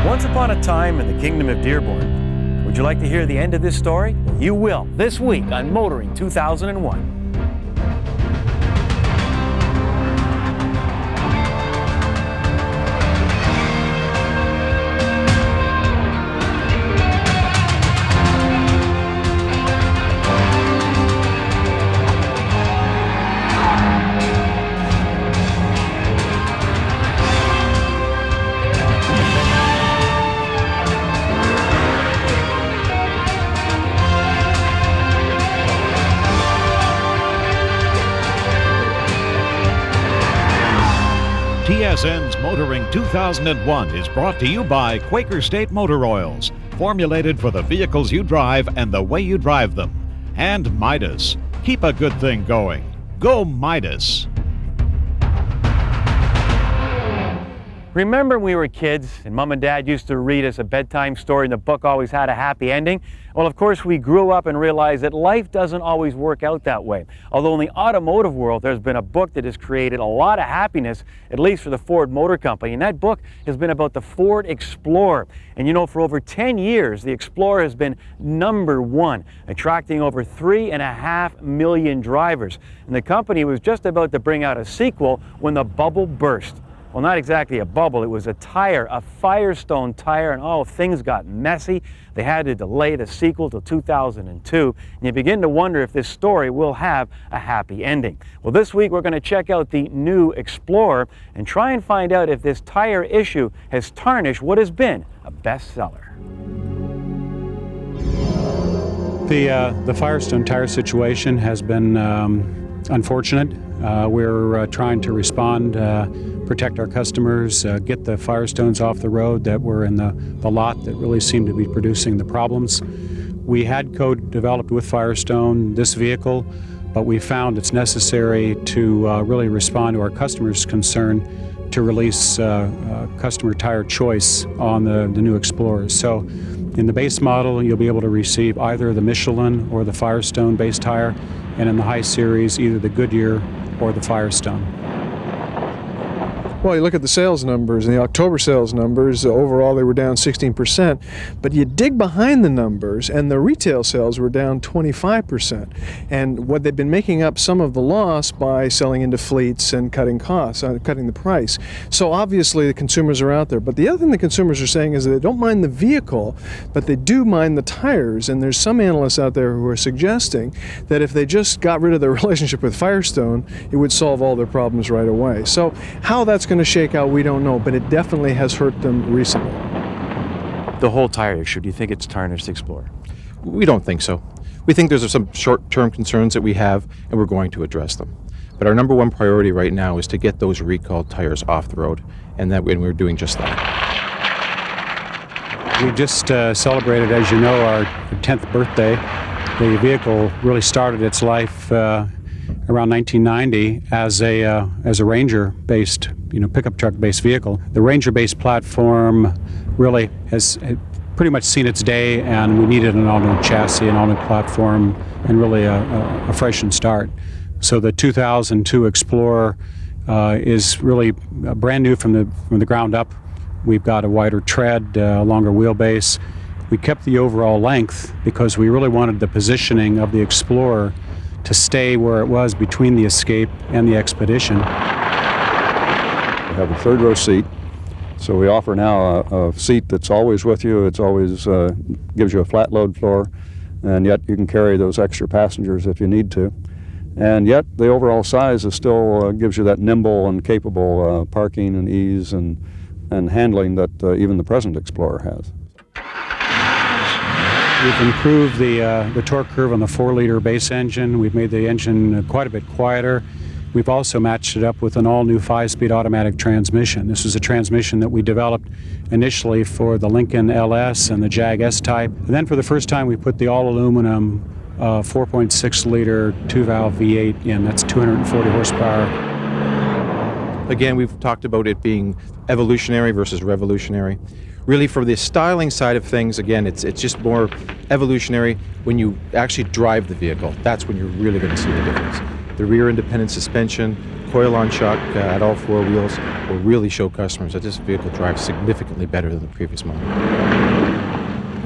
Once upon a time in the kingdom of Dearborn. Would you like to hear the end of this story? You will, this week on Motoring 2001. TSN's Motoring 2001 is brought to you by Quaker State Motor Oils, formulated for the vehicles you drive and the way you drive them. And Midas. Keep a good thing going. Go Midas. Remember when we were kids and Mom and Dad used to read us a bedtime story and the book always had a happy ending? Well, of course, we grew up and realized that life doesn't always work out that way. Although in the automotive world, there's been a book that has created a lot of happiness, at least for the Ford Motor Company, and that book has been about the Ford Explorer. And you know, for over 10 years, the Explorer has been #1, attracting over 3.5 million drivers. And the company was just about to bring out a sequel when the bubble burst. Well, not exactly a bubble, it was a tire, a Firestone tire, and oh, things got messy. They had to delay the sequel till 2002, and you begin to wonder if this story will have a happy ending. Well, this week we're going to check out the new Explorer and try and find out if this tire issue has tarnished what has been a bestseller. The Firestone tire situation has been unfortunate. We're trying to respond, protect our customers, get the Firestones off the road that were in the lot that really seemed to be producing the problems. We had code developed with Firestone, this vehicle, but we found it's necessary to really respond to our customers' concern to release customer tire choice on the new Explorers. So in the base model, you'll be able to receive either the Michelin or the Firestone base tire, and in the high series, either the Goodyear or the Firestone. Well, you look at the sales numbers, and the October sales numbers, overall they were down 16%, but you dig behind the numbers and the retail sales were down 25%. And what they've been making up some of the loss by selling into fleets and cutting costs, cutting the price. So obviously the consumers are out there. But the other thing the consumers are saying is that they don't mind the vehicle, but they do mind the tires. And there's some analysts out there who are suggesting that if they just got rid of their relationship with Firestone, it would solve all their problems right away. So how that's going to shake out, we don't know, but it definitely has hurt them recently. The whole tire issue, do you think it's tarnished the Explorer? We don't think so. We think there's some short-term concerns that we have, and we're going to address them. But our number one priority right now is to get those recalled tires off the road, and we're doing just that. We just celebrated, as you know, our 10th birthday. The vehicle really started its life around 1990 as a Ranger-based, pickup truck-based vehicle. The Ranger-based platform really has pretty much seen its day, and we needed an all-new chassis, an all-new platform, and really a fresh and start. So the 2002 Explorer is really brand new from the ground up. We've got a wider tread, a longer wheelbase. We kept the overall length because we really wanted the positioning of the Explorer to stay where it was between the Escape and the Expedition. We have a third row seat, so we offer now a seat that's always with you. It's always gives you a flat load floor, and yet you can carry those extra passengers if you need to. And yet the overall size is still gives you that nimble and capable parking and ease and handling that even the present Explorer has. We've improved the torque curve on the 4-liter base engine. We've made the engine quite a bit quieter. We've also matched it up with an all-new 5-speed automatic transmission. This was a transmission that we developed initially for the Lincoln LS and the Jag S-Type. And then for the first time, we put the all-aluminum 4.6-liter 2-valve V8 in. That's 240 horsepower. Again, we've talked about it being evolutionary versus revolutionary. Really, for the styling side of things, again, it's just more evolutionary when you actually drive the vehicle. That's when you're really going to see the difference. the rear independent suspension, coil-on shock at all four wheels will really show customers that this vehicle drives significantly better than the previous model.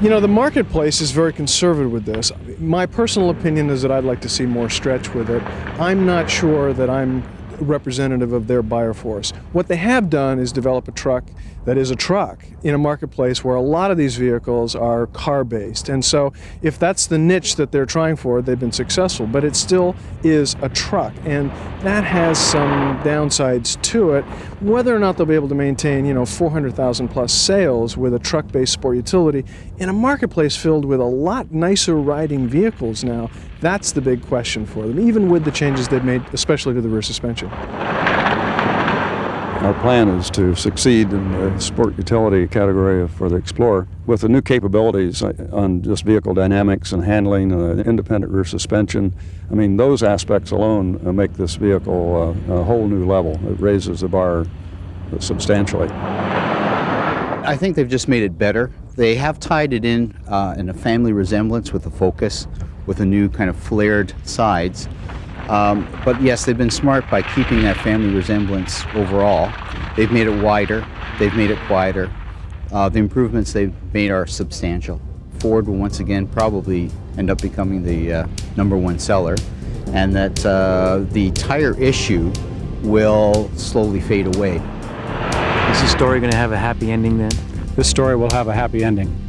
You know, the marketplace is very conservative with this. My personal opinion is that I'd like to see more stretch with it. I'm not sure that I'm representative of their buyer force. What they have done is develop a truck that is a truck in a marketplace where a lot of these vehicles are car-based. And so if that's the niche that they're trying for, they've been successful. But it still is a truck, and that has some downsides to it. Whether or not they'll be able to maintain, 400,000 plus sales with a truck-based sport utility in a marketplace filled with a lot nicer riding vehicles now, that's the big question for them, even with the changes they've made, especially to the rear suspension. Our plan is to succeed in the sport utility category for the Explorer with the new capabilities on just vehicle dynamics and handling, independent rear suspension. I mean, those aspects alone make this vehicle a whole new level. It raises the bar substantially. I think they've just made it better. They have tied it in a family resemblance with a Focus, with a new kind of flared sides. But yes, they've been smart by keeping that family resemblance overall. They've made it wider, they've made it quieter. The improvements they've made are substantial. Ford will once again probably end up becoming the #1 seller, and that the tire issue will slowly fade away. Is the story going to have a happy ending then? This story will have a happy ending.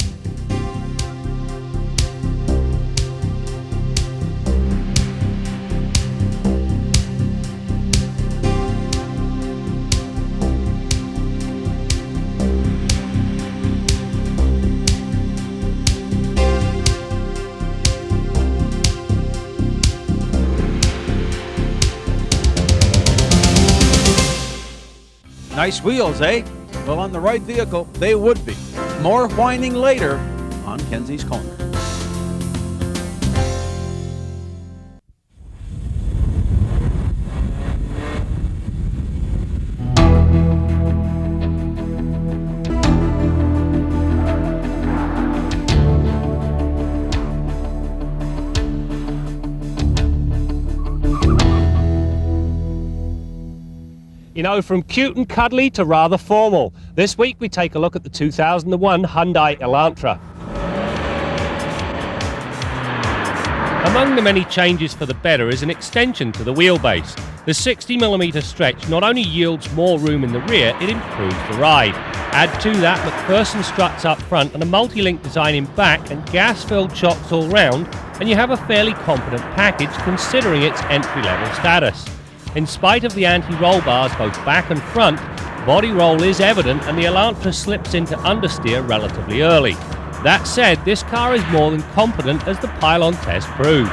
Nice wheels, eh? Well, on the right vehicle, they would be. More whining later on Kenzie's Corner. From cute and cuddly to rather formal. This week we take a look at the 2001 Hyundai Elantra. Among the many changes for the better is an extension to the wheelbase. The 60mm stretch not only yields more room in the rear, it improves the ride. Add to that McPherson struts up front and a multi-link design in back and gas-filled shocks all round, and you have a fairly competent package considering its entry-level status. In spite of the anti-roll bars both back and front, body roll is evident and the Elantra slips into understeer relatively early. That said, this car is more than competent, as the pylon test proved.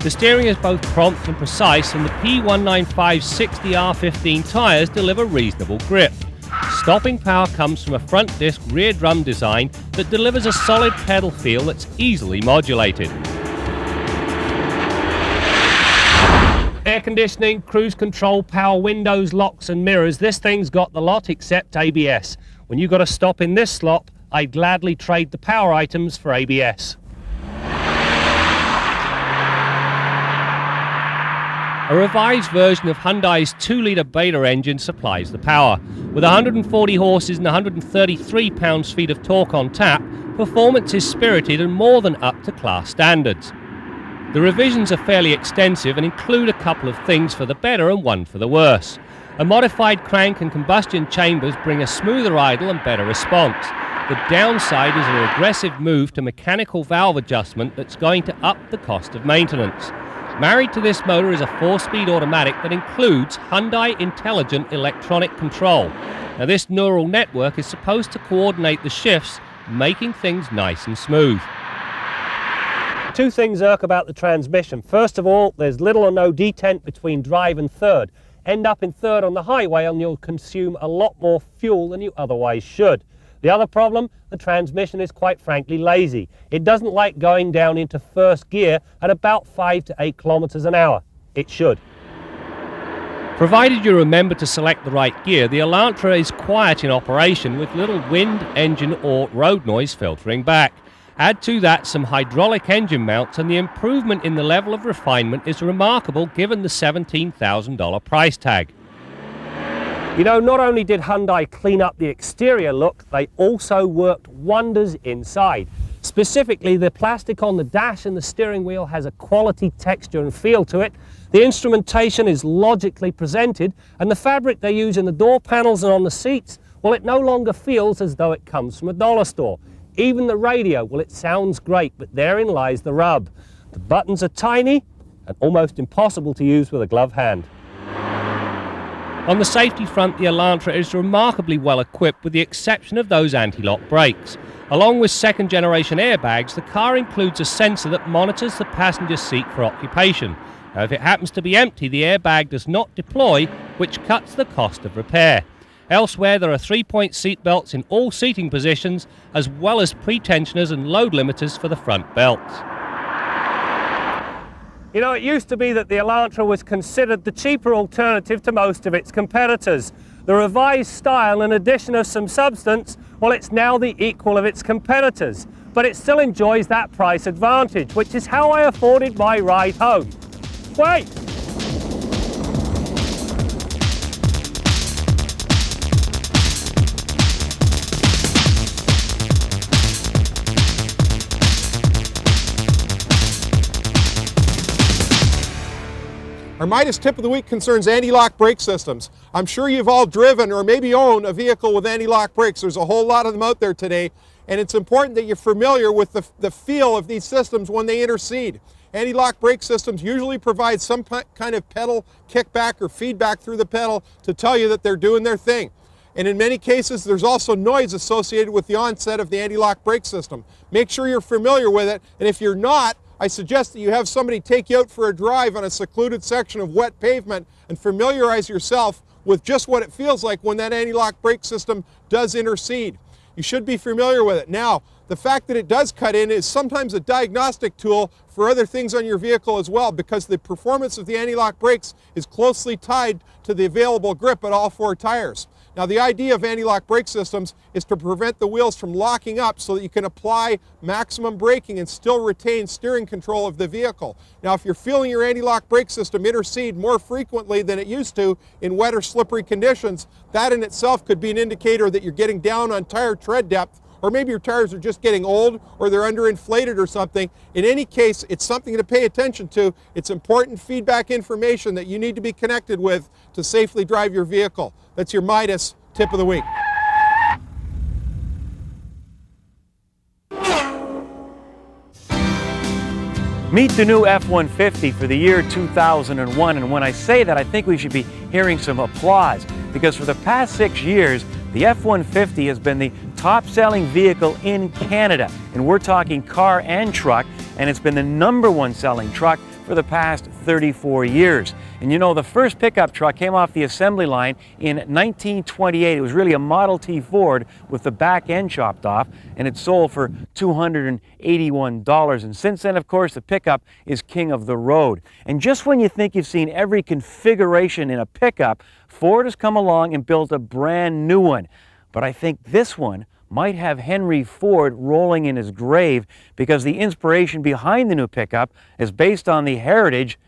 The steering is both prompt and precise, and the P195 60R15 tyres deliver reasonable grip. Stopping power comes from a front disc rear drum design that delivers a solid pedal feel that's easily modulated. Air conditioning, cruise control, power windows, locks and mirrors. This thing's got the lot except ABS. When you got to stop in this slop, I'd gladly trade the power items for ABS. A revised version of Hyundai's 2-litre Beta engine supplies the power. With 140 horses and 133 pounds-feet of torque on tap, performance is spirited and more than up to class standards. The revisions are fairly extensive and include a couple of things for the better and one for the worse. A modified crank and combustion chambers bring a smoother idle and better response. The downside is an aggressive move to mechanical valve adjustment that's going to up the cost of maintenance. Married to this motor is a 4-speed automatic that includes Hyundai Intelligent Electronic Control. Now, this neural network is supposed to coordinate the shifts, making things nice and smooth. Two things irk about the transmission. First of all, there's little or no detent between drive and third. End up in third on the highway and you'll consume a lot more fuel than you otherwise should. The other problem, the transmission is quite frankly lazy. It doesn't like going down into first gear at about 5 to 8 kilometers an hour. It should. Provided you remember to select the right gear, the Elantra is quiet in operation with little wind, engine or road noise filtering back. Add to that some hydraulic engine mounts and the improvement in the level of refinement is remarkable given the $17,000 price tag. You know, not only did Hyundai clean up the exterior look, they also worked wonders inside. Specifically, the plastic on the dash and the steering wheel has a quality texture and feel to it. The instrumentation is logically presented, and the fabric they use in the door panels and on the seats, well, it no longer feels as though it comes from a dollar store. Even the radio, well, it sounds great, but therein lies the rub. The buttons are tiny and almost impossible to use with a glove hand. On the safety front, the Elantra is remarkably well equipped with the exception of those anti-lock brakes. Along with second-generation airbags, the car includes a sensor that monitors the passenger seat for occupation. Now, if it happens to be empty, the airbag does not deploy, which cuts the cost of repair. Elsewhere, there are 3-point seat belts in all seating positions, as well as pre-tensioners and load limiters for the front belts. You know, it used to be that the Elantra was considered the cheaper alternative to most of its competitors. The revised style and addition of some substance, well, it's now the equal of its competitors. But it still enjoys that price advantage, which is how I afforded my ride home. Wait! Our Midas tip of the week concerns anti-lock brake systems. I'm sure you've all driven or maybe own a vehicle with anti-lock brakes. There's a whole lot of them out there today, and it's important that you're familiar with the feel of these systems when they intercede. Anti-lock brake systems usually provide some kind of pedal kickback or feedback through the pedal to tell you that they're doing their thing. And in many cases, there's also noise associated with the onset of the anti-lock brake system. Make sure you're familiar with it, and if you're not, I suggest that you have somebody take you out for a drive on a secluded section of wet pavement and familiarize yourself with just what it feels like when that anti-lock brake system does intercede. You should be familiar with it. Now, the fact that it does cut in is sometimes a diagnostic tool for other things on your vehicle as well, because the performance of the anti-lock brakes is closely tied to the available grip at all 4 tires. Now, the idea of anti-lock brake systems is to prevent the wheels from locking up so that you can apply maximum braking and still retain steering control of the vehicle. Now, if you're feeling your anti-lock brake system intercede more frequently than it used to in wet or slippery conditions, that in itself could be an indicator that you're getting down on tire tread depth, or maybe your tires are just getting old or they're underinflated or something. In any case, it's something to pay attention to. It's important feedback information that you need to be connected with to safely drive your vehicle. That's your Midas tip of the week. Meet the new F-150 for the year 2001, and when I say that, I think we should be hearing some applause, because for the past 6 years, the F-150 has been the top-selling vehicle in Canada, and we're talking car and truck, and it's been the #1 selling truck for the past 34 years. And you know, the first pickup truck came off the assembly line in 1928. It was really a Model T Ford with the back end chopped off, and it sold for $281. And since then, of course, the pickup is king of the road. And just when you think you've seen every configuration in a pickup, Ford has come along and built a brand new one. But I think this one might have Henry Ford rolling in his grave, because the inspiration behind the new pickup is based on the heritage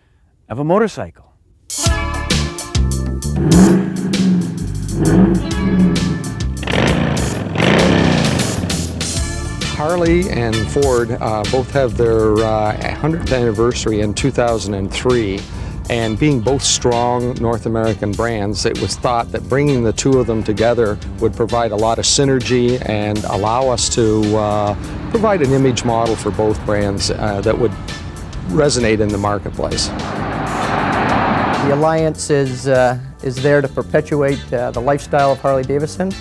of a motorcycle. Harley and Ford both have their 100th anniversary in 2003. And being both strong North American brands, it was thought that bringing the two of them together would provide a lot of synergy and allow us to provide an image model for both brands that would resonate in the marketplace. The alliance is there to perpetuate the lifestyle of Harley Davidson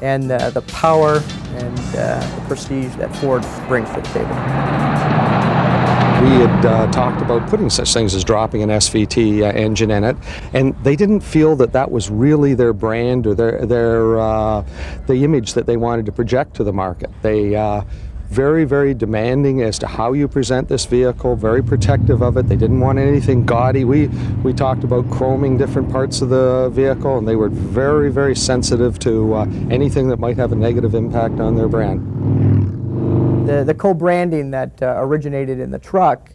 and the power and the prestige that Ford brings to the table. We had talked about putting such things as dropping an SVT engine in it, and they didn't feel that that was really their brand or the image that they wanted to project to the market. They very, very demanding as to how you present this vehicle, very protective of it. They didn't want anything gaudy. We talked about chroming different parts of the vehicle, and they were very, very sensitive to anything that might have a negative impact on their brand. The co-branding that originated in the truck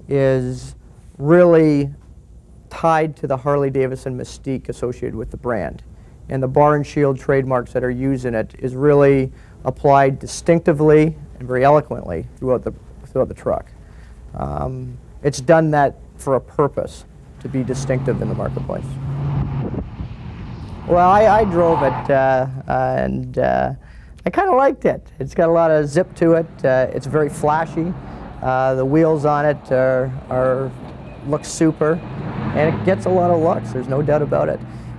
is really tied to the Harley Davidson mystique associated with the brand. And the bar and shield trademarks that are used in it is really applied distinctively and very eloquently throughout the truck. It's done that for a purpose, to be distinctive in the marketplace. Well, I drove it and I kind of liked it. It's got a lot of zip to it. It's very flashy. The wheels on it look super, and it gets a lot of looks. There's no doubt about it.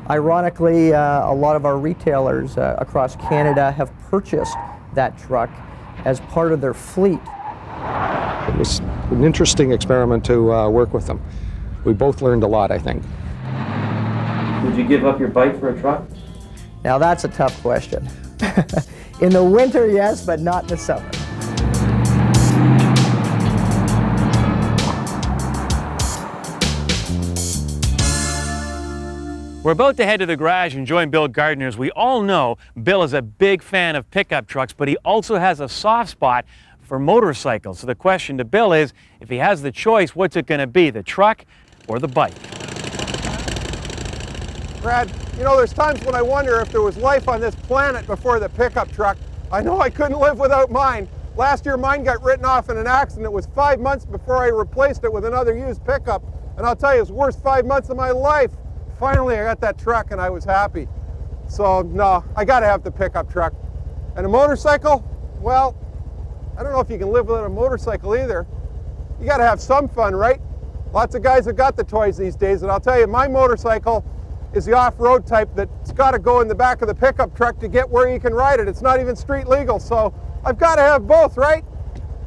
Ironically, a lot of our retailers across Canada have purchased that truck as part of their fleet. It was an interesting experiment to work with them. We both learned a lot, I think. Would you give up your bike for a truck? Now that's a tough question. In the winter, yes, but not in the summer. We're about to head to the garage and join Bill Gardiner. As we all know, Bill is a big fan of pickup trucks, but he also has a soft spot for motorcycles. So the question to Bill is, if he has the choice, what's it going to be, the truck or the bike? Brad, you know, there's times when I wonder if there was life on this planet before the pickup truck. I know I couldn't live without mine. Last year mine got written off in an accident. It was 5 months before I replaced it with another used pickup. And I'll tell you, it's the worst 5 months of my life. Finally, I got that truck and I was happy. So no, I gotta have the pickup truck. And a motorcycle, well, I don't know if you can live without a motorcycle either. You gotta have some fun, right? Lots of guys have got the toys these days, and I'll tell you, my motorcycle is the off-road type that's gotta go in the back of the pickup truck to get where you can ride it. It's not even street legal, so I've gotta have both, right?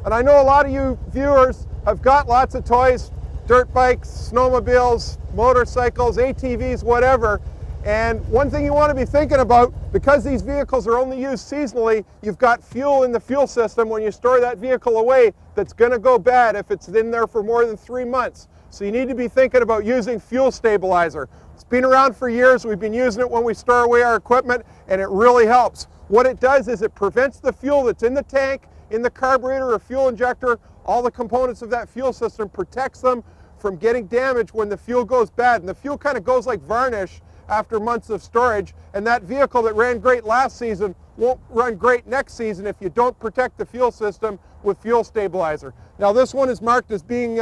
And I know a lot of you viewers have got lots of toys, dirt bikes, snowmobiles, motorcycles, ATVs, whatever. And one thing you want to be thinking about, because these vehicles are only used seasonally, you've got fuel in the fuel system when you store that vehicle away that's going to go bad if it's in there for more than 3 months. So you need to be thinking about using fuel stabilizer. It's been around for years. We've been using it when we store away our equipment, and it really helps. What it does is it prevents the fuel that's in the tank, in the carburetor or fuel injector, all the components of that fuel system, protects them from getting damaged when the fuel goes bad. And the fuel kind of goes like varnish after months of storage, and that vehicle that ran great last season won't run great next season if you don't protect the fuel system with fuel stabilizer. Now this one is marked as being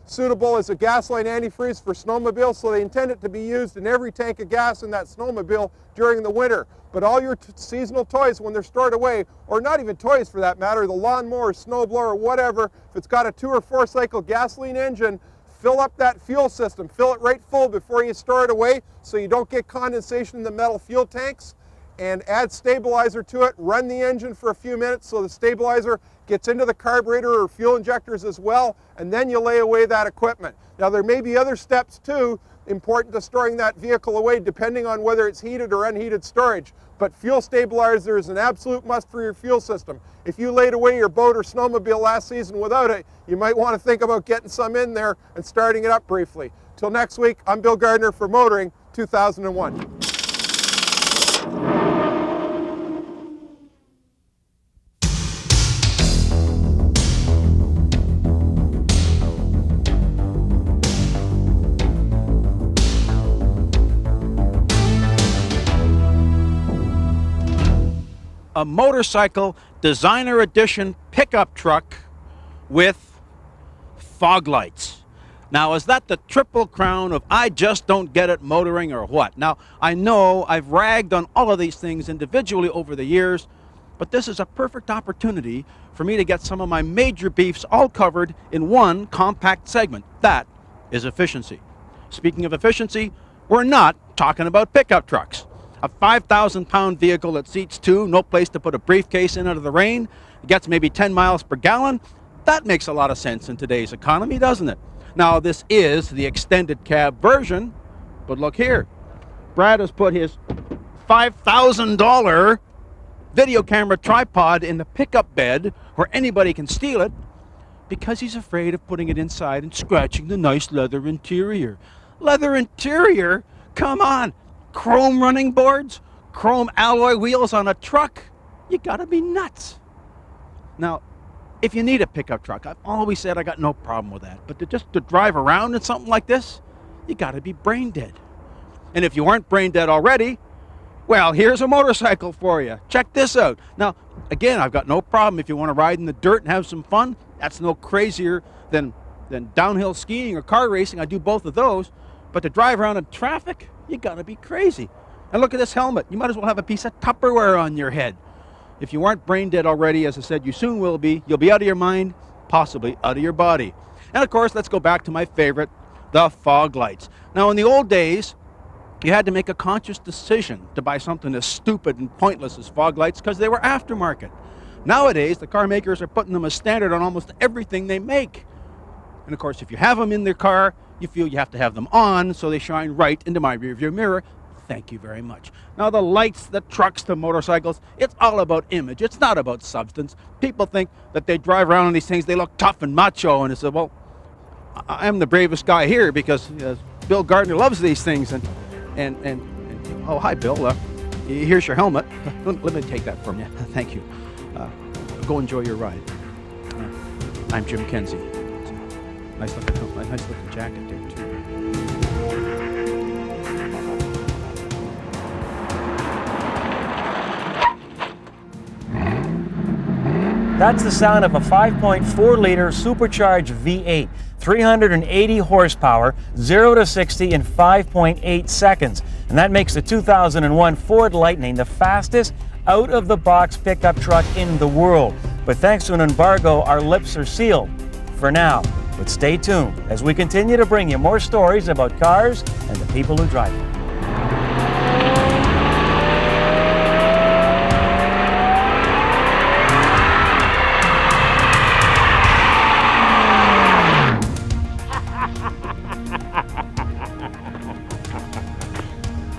suitable as a gasoline antifreeze for snowmobiles, so they intend it to be used in every tank of gas in that snowmobile during the winter. But all your seasonal toys, when they're stored away, or not even toys for that matter, the lawnmower, snowblower, whatever, if it's got a 2 or 4 cycle gasoline engine, fill up that fuel system, fill it right full before you store it away so you don't get condensation in the metal fuel tanks, and add stabilizer to it. Run the engine for a few minutes so the stabilizer gets into the carburetor or fuel injectors as well, and then you lay away that equipment. Now there may be other steps too important to storing that vehicle away depending on whether it's heated or unheated storage, but fuel stabilizer is an absolute must for your fuel system. If you laid away your boat or snowmobile last season without it, you might want to think about getting some in there and starting it up briefly. Till next week, I'm Bill Gardiner for Motoring 2001. A motorcycle designer edition pickup truck with fog lights. Now, is that the triple crown of I just don't get it motoring or what? Now, I know I've ragged on all of these things individually over the years, but this is a perfect opportunity for me to get some of my major beefs all covered in one compact segment. That is efficiency. Speaking of efficiency, we're not talking about pickup trucks. A 5,000-pound vehicle that seats 2, no place to put a briefcase in out of the rain, gets maybe 10 miles per gallon. That makes a lot of sense in today's economy, doesn't it? Now, this is the extended cab version, but look here. Brad has put his $5,000 video camera tripod in the pickup bed where anybody can steal it because he's afraid of putting it inside and scratching the nice leather interior. Leather interior? Come on. Chrome running boards, chrome alloy wheels on a truck. You gotta be nuts. Now, if you need a pickup truck, I've always said I got no problem with that. But to drive around in something like this, you got to be brain dead. And if you aren't brain dead already, well, here's a motorcycle for you. Check this out. Now, again, I've got no problem if you want to ride in the dirt and have some fun. That's no crazier than downhill skiing or car racing. I do both of those. But to drive around in traffic, you got to be crazy. And look at this helmet. You might as well have a piece of Tupperware on your head. If you aren't brain dead already, as I said, you soon will be. You'll be out of your mind, possibly out of your body. And of course, let's go back to my favorite, the fog lights. Now, in the old days, you had to make a conscious decision to buy something as stupid and pointless as fog lights because they were aftermarket. Nowadays, the car makers are putting them as standard on almost everything they make. And of course, if you have them in their car, you feel you have to have them on so they shine right into my rearview mirror. Thank you very much. Now, the lights, the trucks, the motorcycles, it's all about image. It's not about substance. People think that they drive around in these things, they look tough and macho, and it's well, I'm the bravest guy here because Bill Gardiner loves these things. And oh, hi, Bill. Here's your helmet. Let me take that from you. Thank you. Go enjoy your ride. I'm Jim Kenzie. Nice looking jacket there, too. That's the sound of a 5.4-liter supercharged V8, 380 horsepower, 0 to 60 in 5.8 seconds. And that makes the 2001 Ford Lightning the fastest out-of-the-box pickup truck in the world. But thanks to an embargo, our lips are sealed for now. But stay tuned as we continue to bring you more stories about cars and the people who drive them.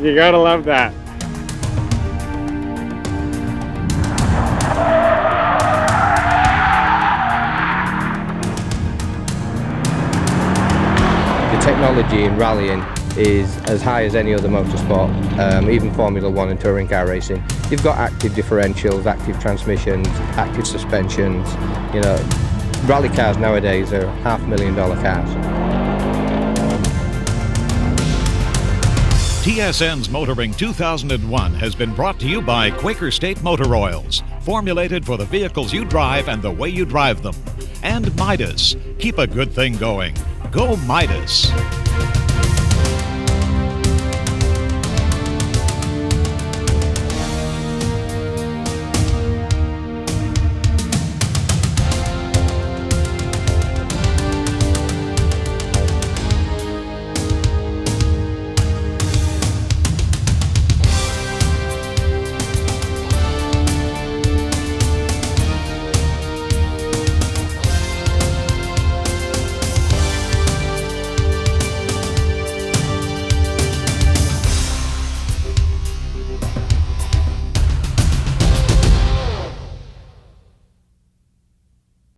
You gotta love that. The technology in rallying is as high as any other motorsport, even Formula 1 and touring car racing. You've got active differentials, active transmissions, active suspensions. You know, rally cars nowadays are $500,000 cars. TSN's Motoring 2001 has been brought to you by Quaker State Motor Oils, formulated for the vehicles you drive and the way you drive them. And Midas. Keep a good thing going. Go Midas.